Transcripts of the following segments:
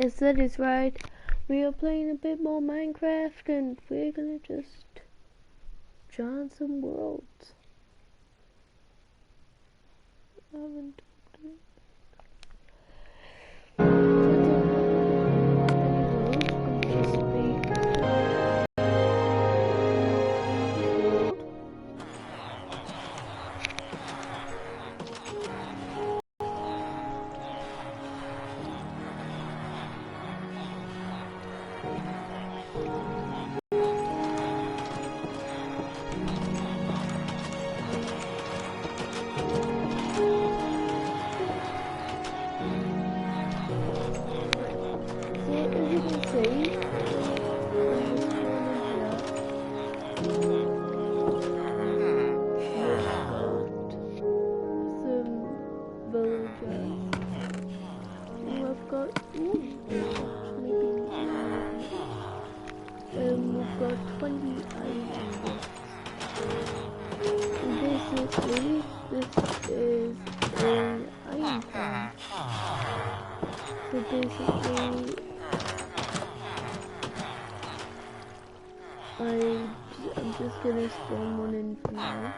Yes, that is right. We are playing a bit more Minecraft and we're gonna just join some worlds. I haven't talked to we've got 20 islands. Basically, this is an iron farm. So basically, I'm just gonna spawn one in for now.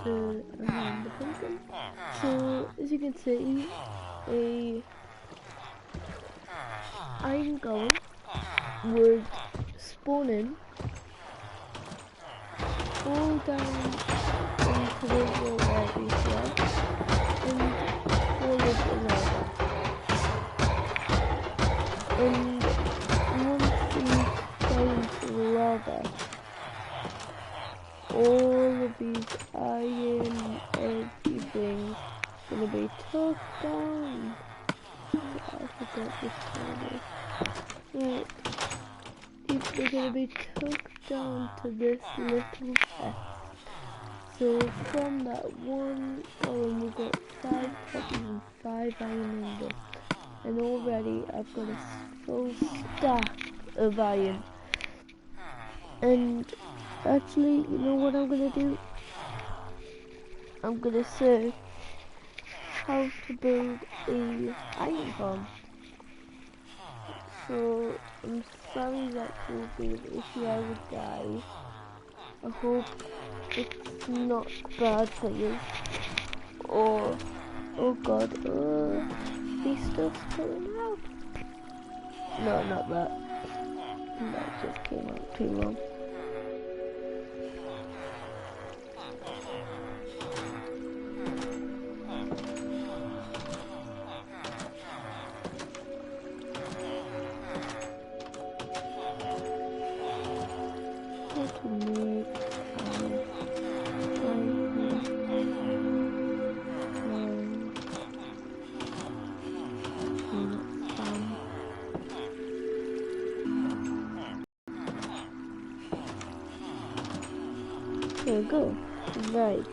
The pumpkin. So as you can see, a iron golem would spawn in, fall down into the water here, and fall into the lava. And once he fell into the lava, all of these iron everything's gonna be took down. I forgot this one. Right. They're gonna be took down to this little chest. So from that one column we've got 5 copies and 5 iron ingots. And already I've got a full stack of iron. And actually, you know what I'm gonna do? I'm gonna search how to build a iron farm. So I'm sorry that will be an issue. I would die. I hope it's not bad for you. Or oh god, these stuff's coming out. No, not that. That just came out too long. There we go. Right.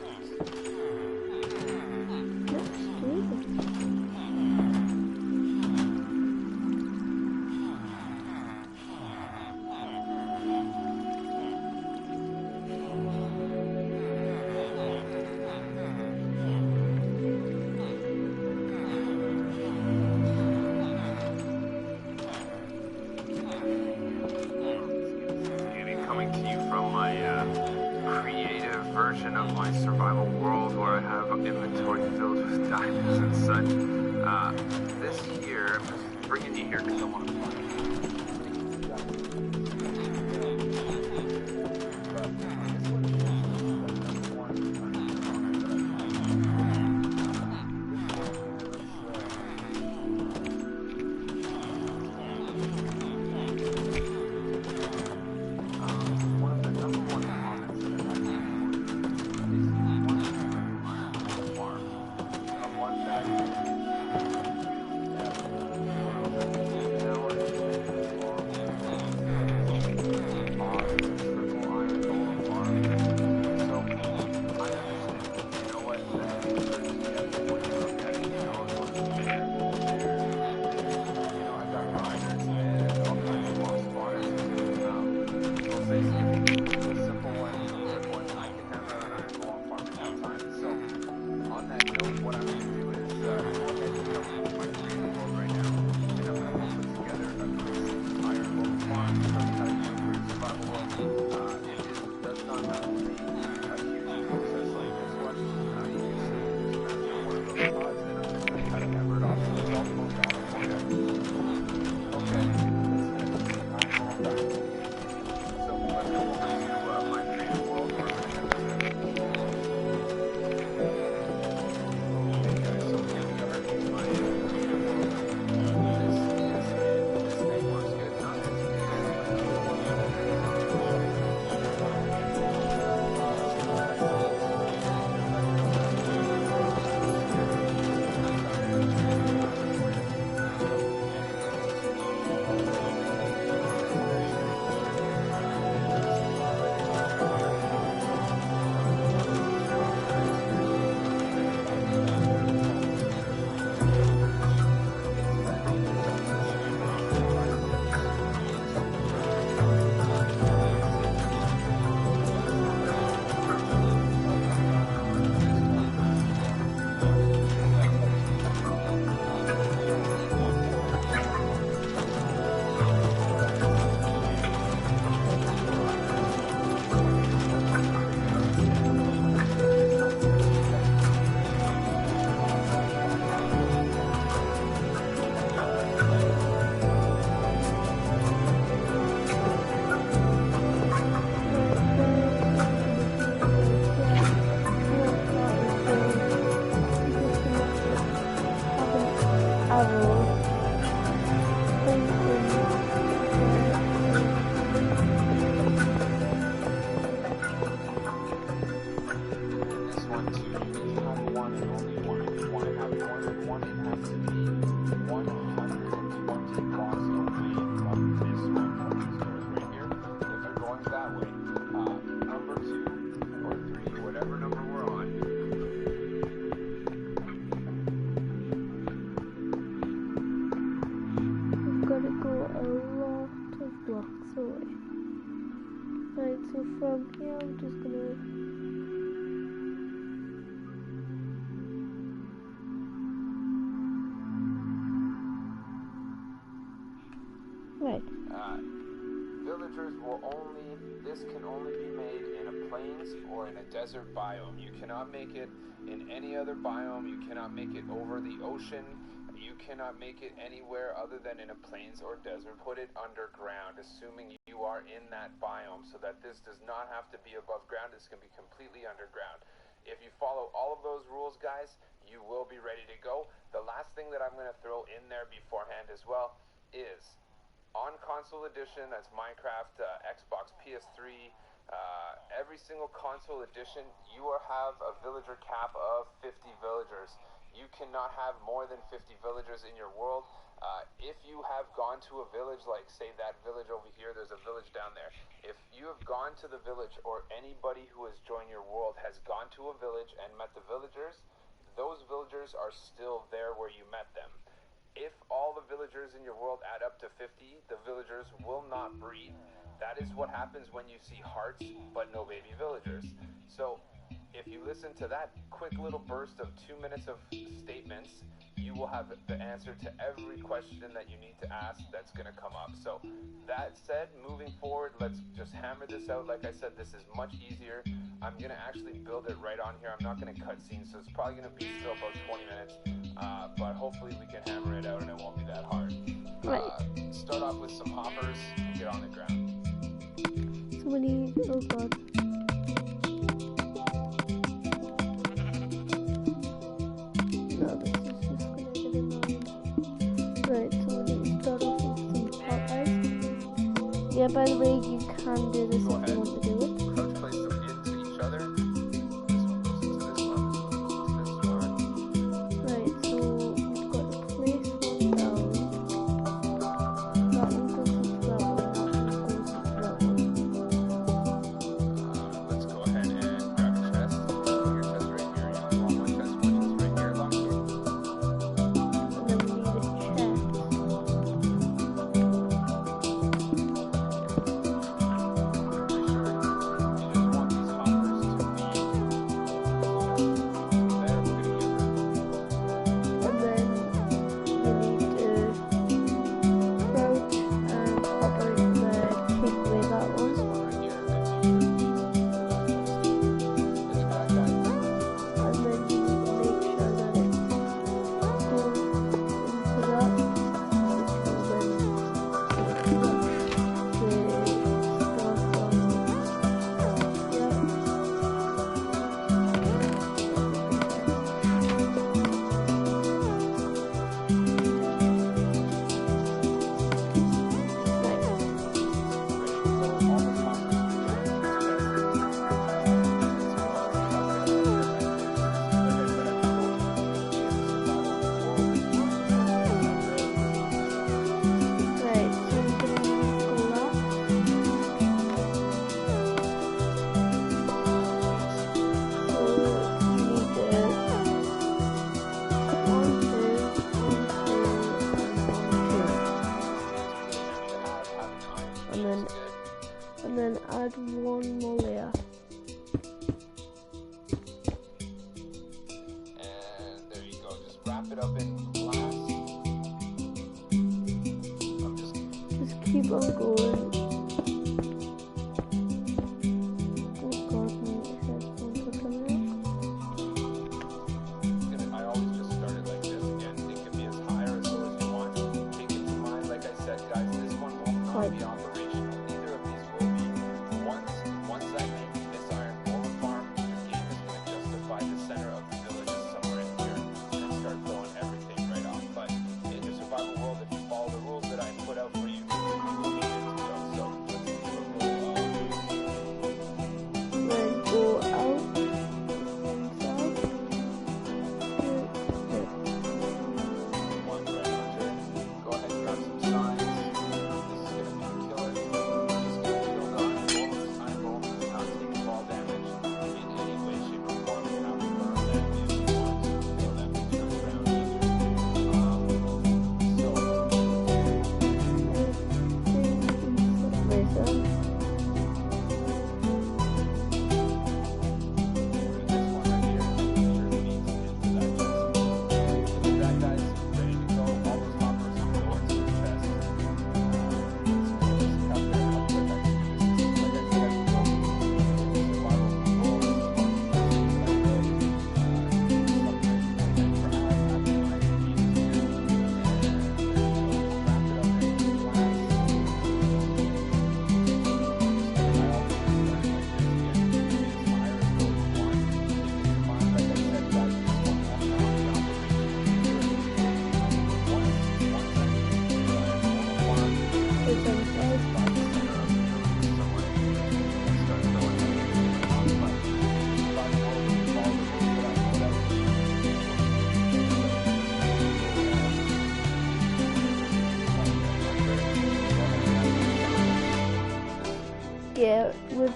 Let's do it. Coming to you from my creative version of my survival world where I have an inventory filled with diamonds and such. This year, I'm just bringing you here because I want to play. arrows. This one too, you can have one and only one. If you want to have more than one, it has to be 120 blocks away from this one, from these doors right here. If you're going that way, number 2 or 3, whatever number we're on. We've got to go a lot of blocks away. Right, so from here I'm just gonna Villagers will this can only be made in a plains or in a desert biome. You cannot make it in any other biome. You cannot make it over the ocean. You cannot make it anywhere other than in a plains or desert. Put it underground, assuming you are in that biome, so that this does not have to be above ground. This can be completely underground. If you follow all of those rules, guys, you will be ready to go. The last thing that I'm going to throw in there beforehand as well is on console edition, that's Minecraft, Xbox, PS3, every single console edition, you will have a villager cap of 50 villagers. You cannot have more than 50 villagers in your world. If you have gone to a village, like say that village over here, there's a village down there. If you have gone to the village, or anybody who has joined your world has gone to a village and met the villagers, those villagers are still there where you met them. If all the villagers in your world add up to 50, the villagers will not breed. That is what happens when you see hearts but no baby villagers. So if you listen to that quick little burst of 2 minutes of statements, you will have the answer to every question that you need to ask that's going to come up. So that said, moving forward, let's just hammer this out. Like I said, this is much easier. I'm going to actually build it right on here. I'm not going to cut scenes, so it's probably going to be still about 20 minutes. But hopefully we can hammer it out and it won't be that hard. Start off with some hoppers and get on the ground. So we need, oh god. No, this is just gonna get annoying. Right, so we need to start off with some hoppers. Yeah, by the way, you can do this if you want to do it. Crouch place them into each other. This one goes into this one. This one goes into this one. Right, so we've got to place one down. That one goes into that one, that one goes into that one. Let's go ahead and grab a chest. Your chest right here. You want my chest? My chest right here. Lock it. And then we need a chest. And then add one more layer. And there you go. Just wrap it up in glass. Just keep on going. Oh god, my headphones are coming I always just start it like this again. It can be as high or as low as you want. Take it to mind. Like I said, guys, this one will not be operational. Neither of these will be. Once I make this iron golem farm, your game is going to justify the center of the village somewhere in here and start throwing everything right off. But if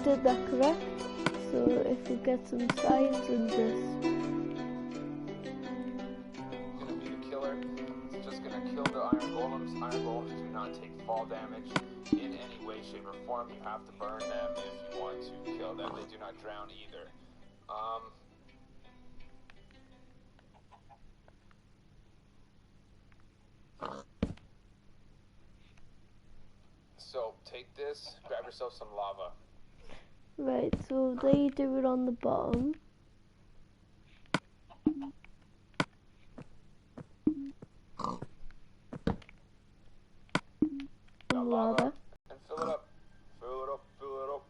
did that correct. So if we get some signs and just... Gonna be the killer. It's just gonna kill the iron golems. Iron golems do not take fall damage in any way, shape, or form. You have to burn them if you want to kill them. They do not drown either. So take this, grab yourself some lava. Right, so they do it on the bottom. Got lava. And fill it up. Fill it up, fill it up.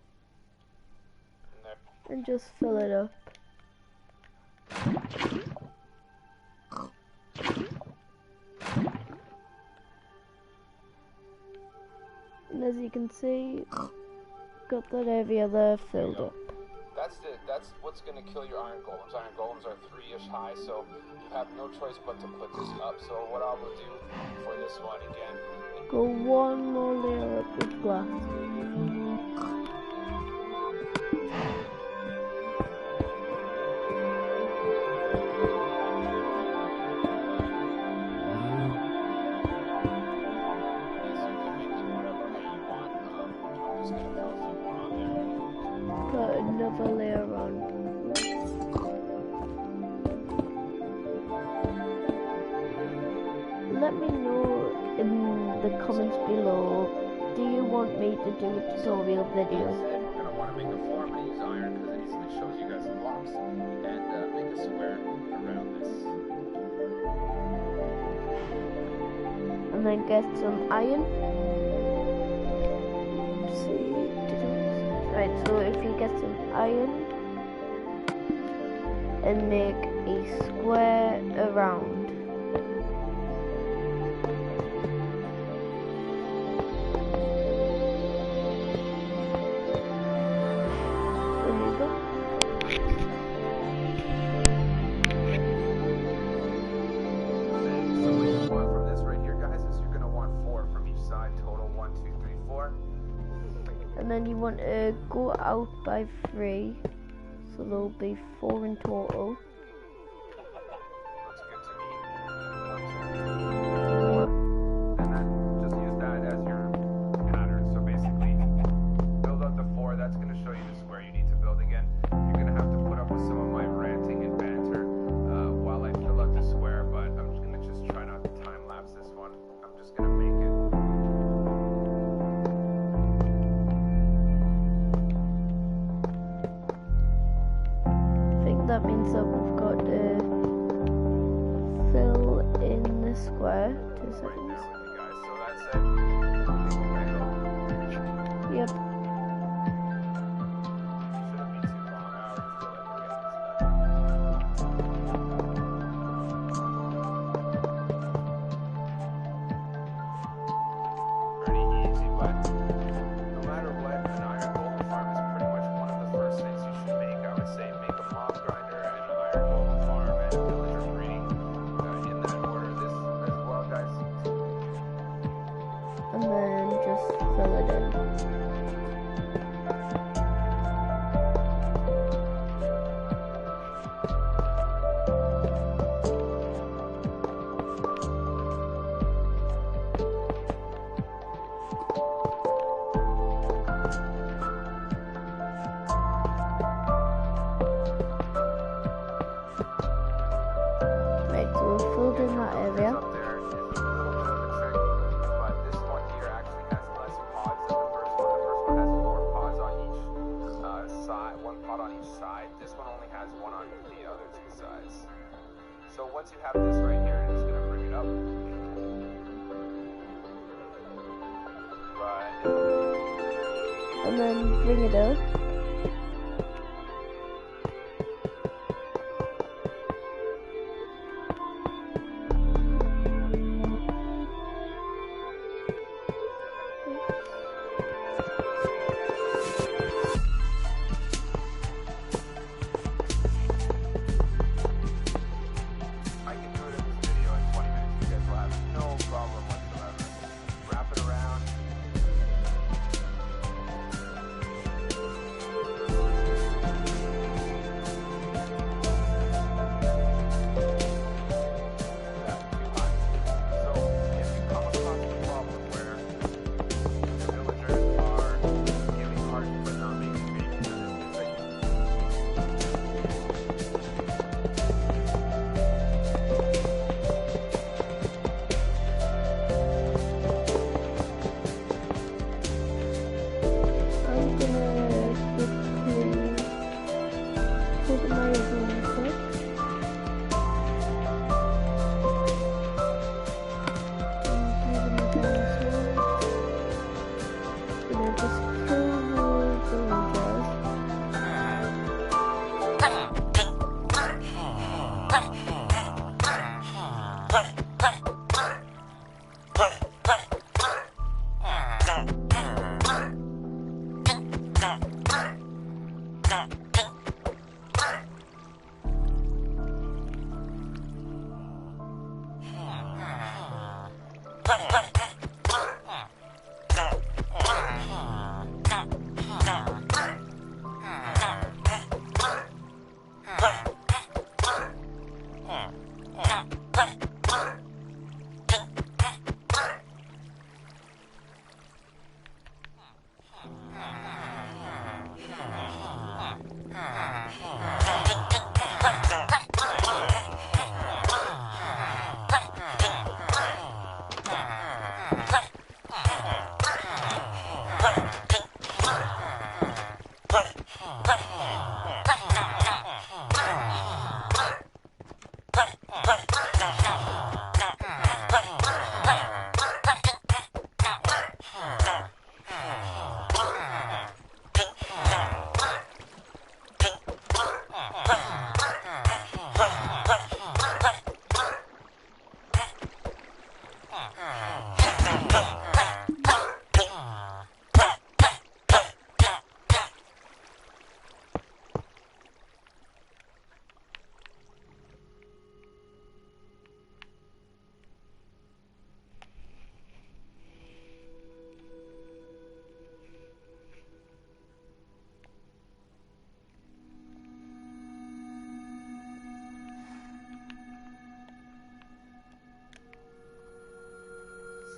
In there. And just fill it up. And as you can see, got that area there filled up. That's what's gonna kill your iron golems. Iron golems are 3-ish high, so you have no choice but to put this up. So what I will do for this one again. Go one more layer up with glass. Put another layer on. Let me know in the comments below, do you want me to do a tutorial video? You're going to want to make a form and use iron because it easily shows you guys the blocks, and make a square around this. And then get some iron. Right, so if you get some iron and make a square around. And then you want to go out by 3, so there'll be 4 in total. Looks good to me. 1, 2, 3, 4. And then just use that as your pattern. So basically, build out the 4. That's going to show you the square you need to build again. You're going to have to put up with some of my ranting and banter while I fill out the square, but I'm just going to try not to time lapse this one. I'm just going to make it. That means that we've got to fill in the square. 2 seconds. Right there with you guys. So that's it. Yep. Shouldn't be too long. I already feel like we're getting this done. Pretty easy, but no matter what, an iron golem farm is pretty much one of the first things you should make. I would say make a mob grinder and an iron golem farm and a villager breeding in that order. This as well, guys. And then just fill it in. In that area. Up there is a little bit of a trick, but this one here actually has less pods than the first one. The first one has 4 pods on each side, 1 pod on each side. This one only has 1 on the other 2 sides. So once you have this right here, it's going to bring it up. Right. And then bring it up.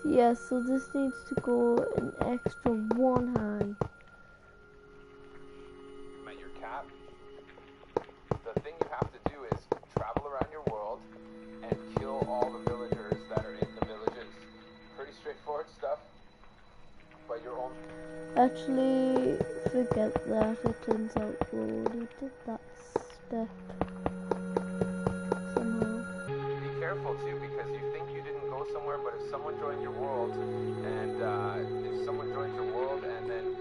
Yeah, so this needs to go an extra 1 high. Met your cap? The thing you have to do is travel around your world and kill all the villagers that are in the villages. Pretty straightforward stuff. But your own... Actually, forget that. It turns out we already did that step. Be careful too, because you think you didn't go somewhere, but if someone joined your world, and if someone joins your world and then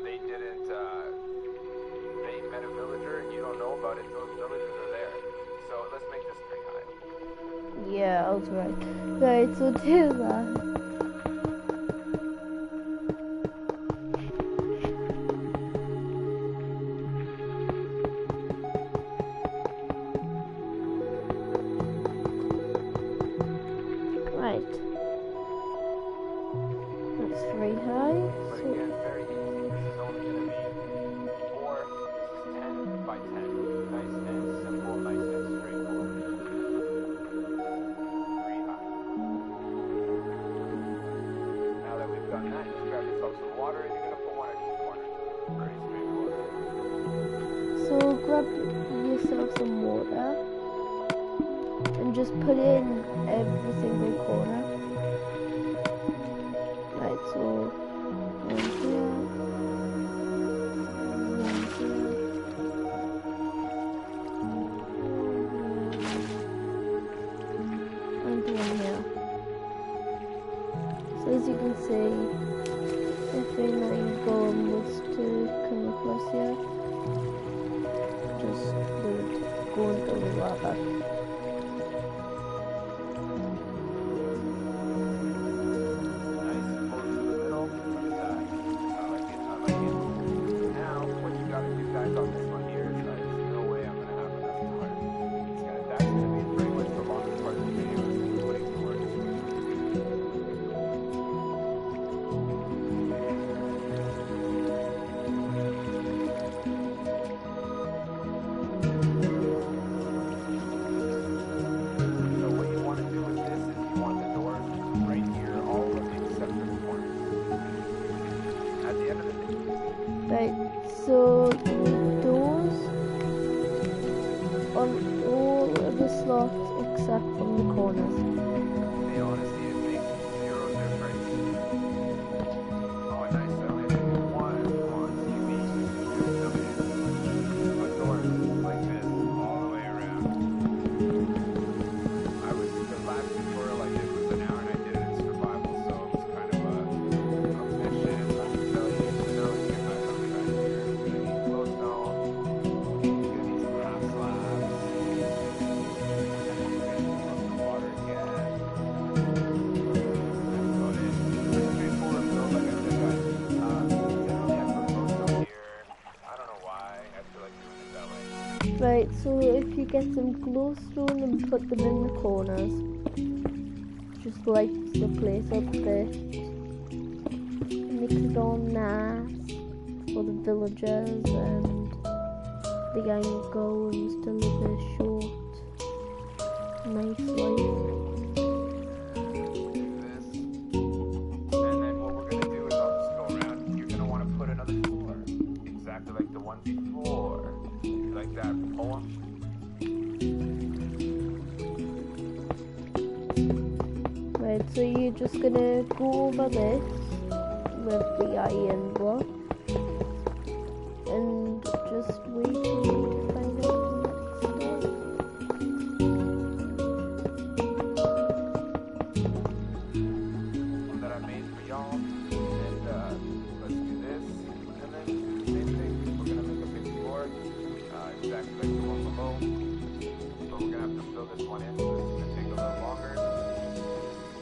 they didn't, they met a villager and you don't know about it, those villagers are there. So let's make this 3 high. Yeah, I was right. Right, so do that. So grab yourself some water and just put it in every single corner. Right, so one here, and one here. So as you can see, everything that you go on was to come across here. Just go into the lava. so if you get some glowstone and put them in the corners, just lights the place up a bit. Makes it all nice for the villagers, and the young girls to live a short, nice life. Like the one before. You like that poem? Right, so you're just gonna go over this with the iron block and just wait till you find out the next step. One that I made for y'all. And let's do this. And then same thing. We're gonna make a big board, exactly like the one below. But we're gonna have to fill this one in, so this is gonna take a little longer.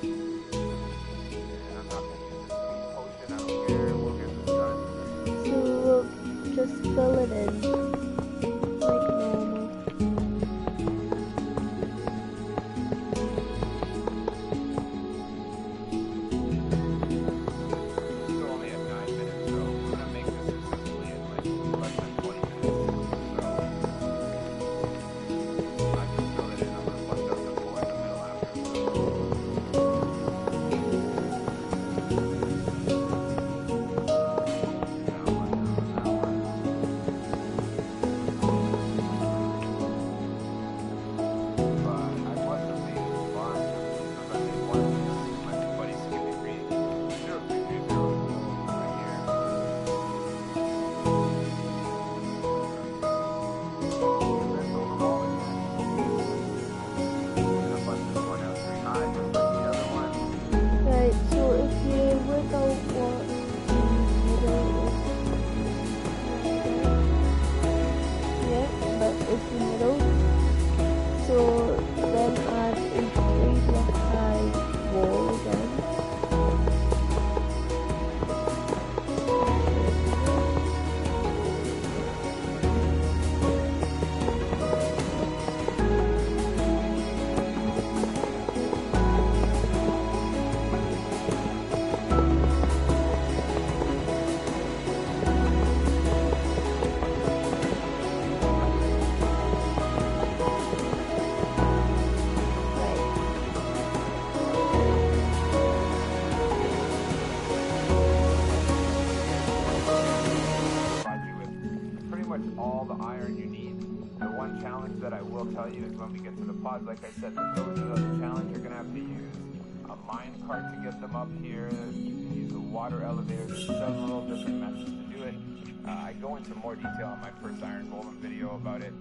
And I'm not gonna use this sweet potion, I don't care, we'll get this done. So we'll just fill it in like normal. Still only at 9 minutes, so we're gonna make this successfully in like less than 20 minutes. So I can fill it in. I'm gonna bust out the bowl in the middle after. That one. But I must have made it fun because I made one with my buddy Skippy Green. 03300 right here. And then build them all again. And I bust this one out 3 high just like the other one. Right, so if you work out what yeah, but it's the middle. So then add a 3-block high wall again. Provide you with pretty much all the iron you need. The one challenge that I will tell you is when we get to the pods, like I said, the villages of the challenge, you're gonna have to use a mine cart to get them up here. You can use a water elevator. There's several different methods to do it. I go into more detail on my first Iron Golem video about it.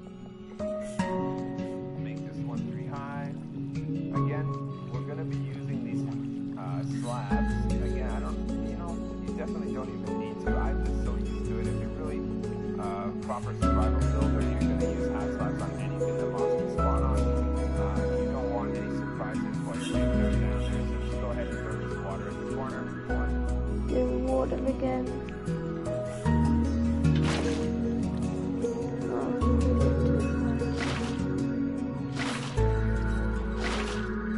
Make this one 3 high. Again, we're gonna be using these slabs. Again, you definitely don't even need to. I'm just so used to it. If you're really proper survival builder, you're gonna use half slabs on anything that monsters spawn on. You don't want any surprises while you're making it down there, so just go ahead and throw this water in the corner if you want. Do water again.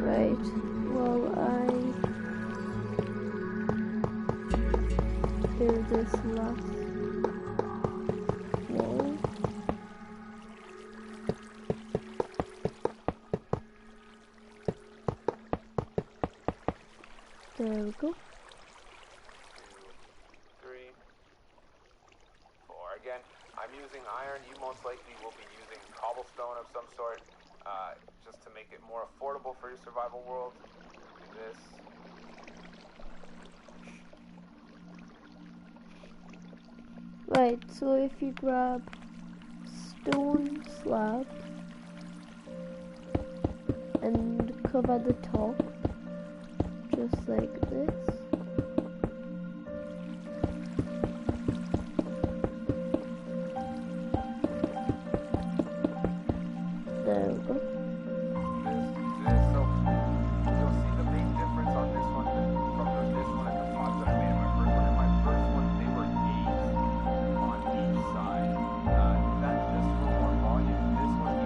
Right, well I do this last wall. There we go. 2, 3, 4. Again, I'm using iron. You most likely will be using cobblestone of some sort, just to make it more affordable for your survival world. Do this. Right, so if you grab stone slab and cover the top, just like this. There we go. So you'll see the main difference on this one from this one and the pods that I made in my first one. In my first one, they were 8 on each side. That's just for more volume. This one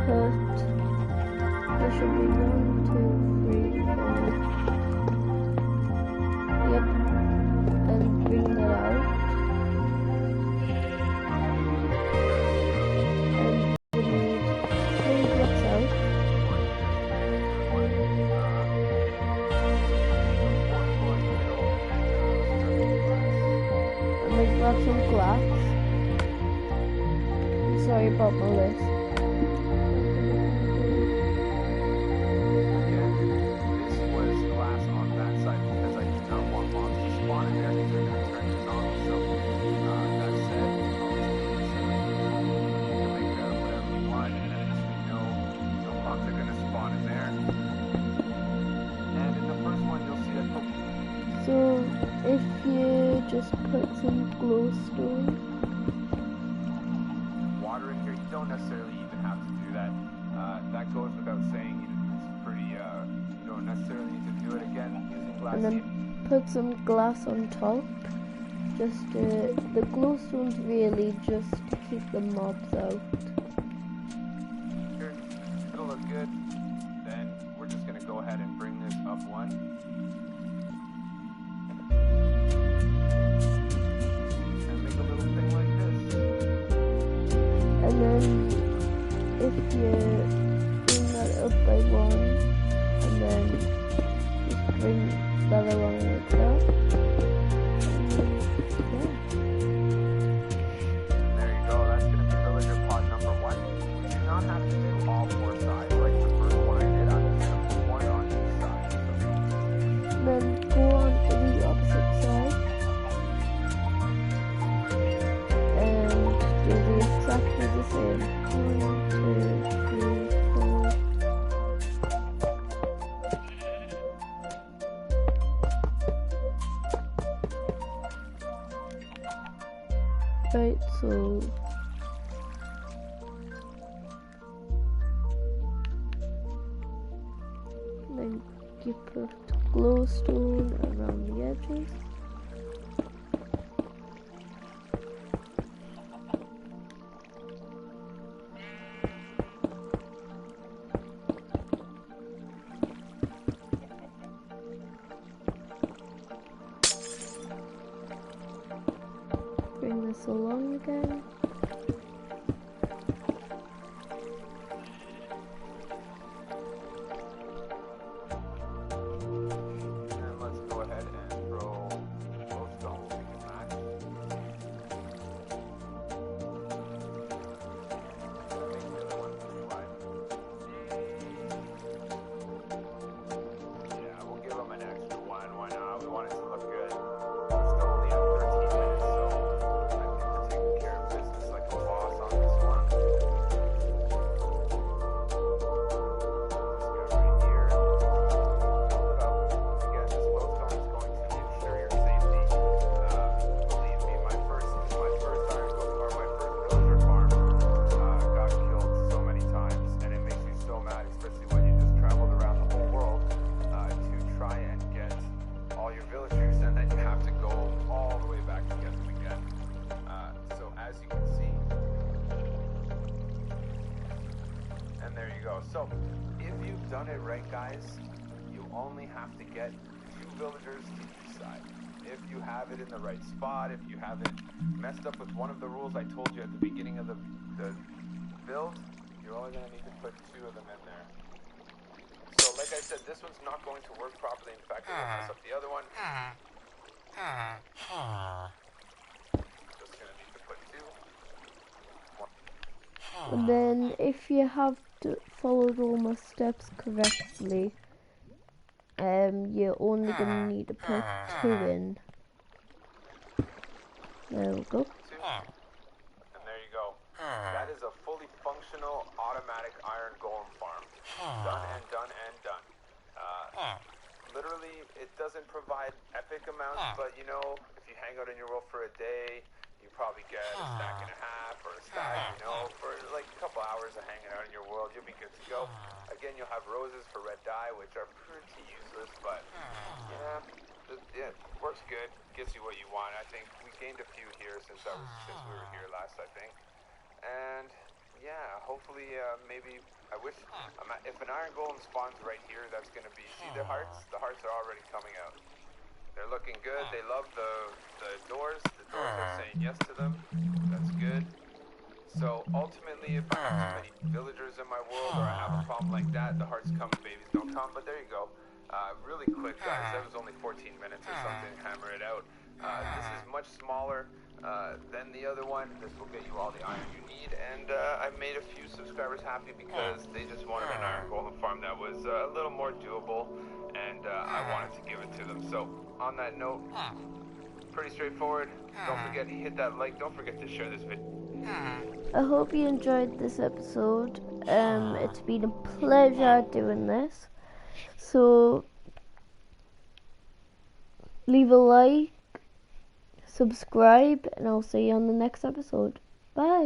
put, there should be 1, 2, 3, 4. Yep, and bring that out. And we need 3 blocks out. And we grab some glass. Sorry about my list. This was glass on that side because I do not want mobs to spawn in there because they're going to turn into zombies. So, that said, you can make whatever you want, and at least we know no mobs are going to spawn in there. And in the first one, you'll see that So, if you just put some glowstone in here, you don't necessarily even have to do that. That goes without saying. It's pretty, you don't necessarily need to do it again using glass. and then put some glass on top. Just the glowstone's really just to keep the mobs out. Here, it'll look good. Then we're just gonna go ahead and bring this up one. And make a little thing like this. And then if you bring that up by 1, and then just bring the other one like that. And there you go, that's going to be villager pod number 1. You do not have to do all 4 sides like the first one I did. I'm just going to put 1 on each side. And then go on to the opposite side. And do exactly the same. 1, 2, 3, 4. Right, so then you put glowstone around the edges. Bring this along again. And let's go ahead and throw glowstone. We'll make it match. Make the other one pretty wide. Yeah, we'll give them an extra one. Why not? We want it to look good. We're still only at 13 minutes, so I think we're taking care of business like a boss on this one. This guy right here. Fill it up. Again, this glowstone is going to ensure your safety. Believe me, my first villager farm got killed so many times, and it makes me so mad, especially when you just traveled around the whole world to try and get all your villagers, and then you have to go all the way back to get them again. So as you can see, and there you go. So if you've done it right, guys, you only have to get 2 villagers to each side. If you have it in the right spot, if you haven't messed up with one of the rules I told you at the beginning of the build, you're only going to need to put 2 of them in there. So like I said, this one's not going to work properly. In fact, it'll mess up the other one. Just going to need to put 2. And then if you have followed all my steps correctly, you're only gonna need to put 2 in. There we go. 2. And there you go. That is a fully functional automatic iron golem farm. Done and done and done. Literally, it doesn't provide epic amounts, but you know, if you hang out in your world for a day, you probably get a stack and a half or a stack, you know, for like a couple hours of hanging out in your world, you'll be good to go. Again, you'll have roses for red dye, which are pretty useless, but yeah, it works good, gets you what you want. I think we gained a few here since we were here last, I think. And yeah, hopefully, maybe, I wish, if an iron golem spawns right here, that's gonna be, see the hearts? The hearts are already coming out. They're looking good. They love the doors. The doors are saying yes to them. That's good. So ultimately, if I have too many villagers in my world or I have a problem like that, the hearts come and babies don't come. But there you go. Really quick, guys. That was only 14 minutes or something. Hammer it out. This is much smaller than the other one. This will get you all the iron you need. And I made a few subscribers happy because they just wanted an iron golem farm that was a little more doable. And I wanted to give it to them. So on that note, pretty straightforward. Don't forget to hit that like. Don't forget to share this video. I hope you enjoyed this episode. It's been a pleasure doing this. So leave a like, subscribe, and I'll see you on the next episode. Bye.